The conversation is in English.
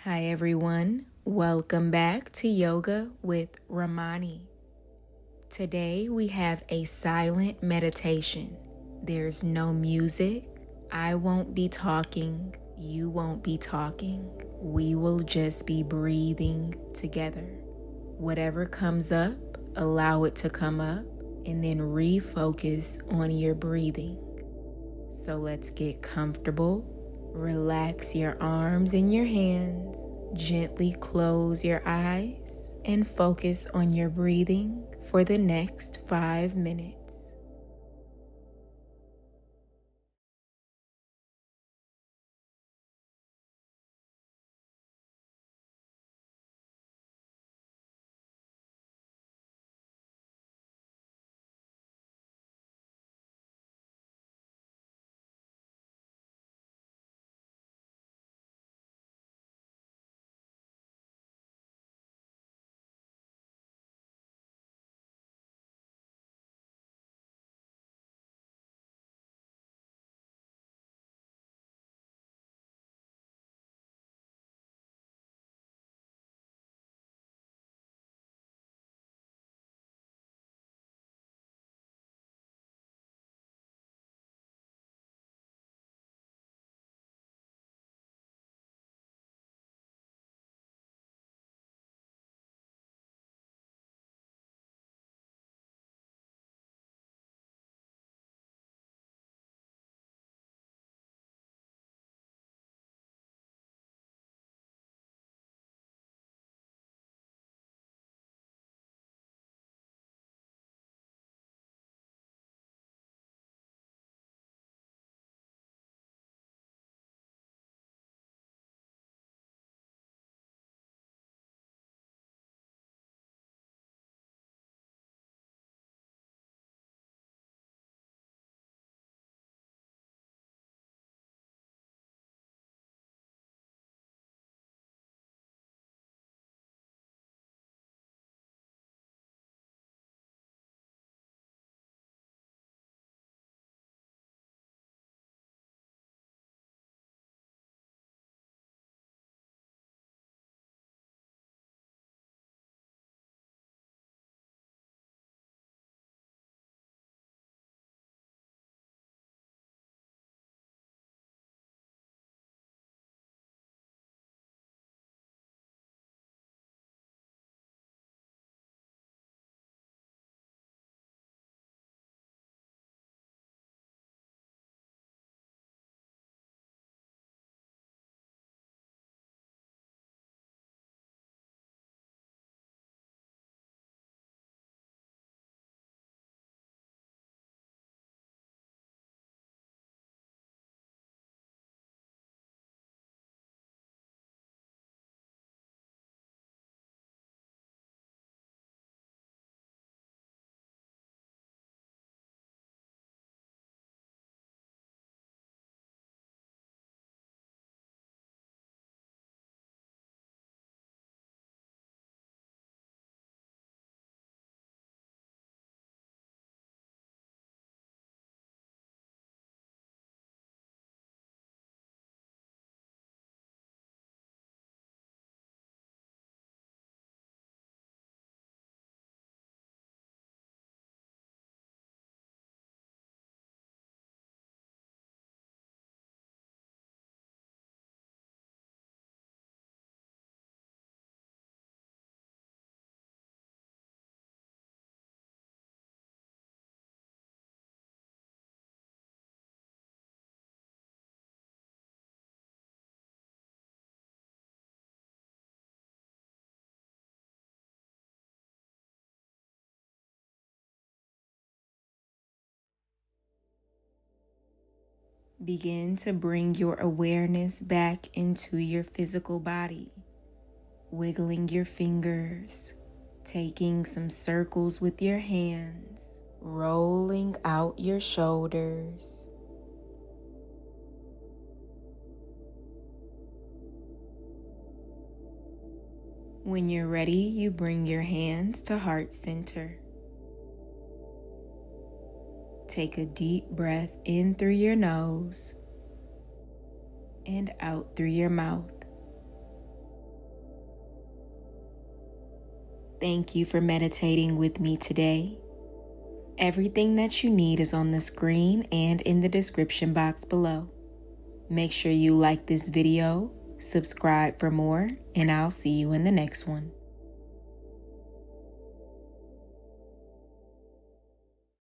Hi everyone, welcome back to Yoga with RAMONI. Today we have a silent meditation. There's no music. I won't be talking. You won't be talking. We will just be breathing together. Whatever comes up, allow it to come up and then refocus on your breathing. So let's get comfortable. Relax your arms and your hands. Gently close your eyes and focus on your breathing for the next 5 minutes. Begin to bring your awareness back into your physical body, wiggling your fingers, taking some circles with your hands, rolling out your shoulders. When you're ready, you bring your hands to heart center. Take a deep breath in through your nose and out through your mouth. Thank you for meditating with me today. Everything that you need is on the screen and in the description box below. Make sure you like this video, subscribe for more, and I'll see you in the next one.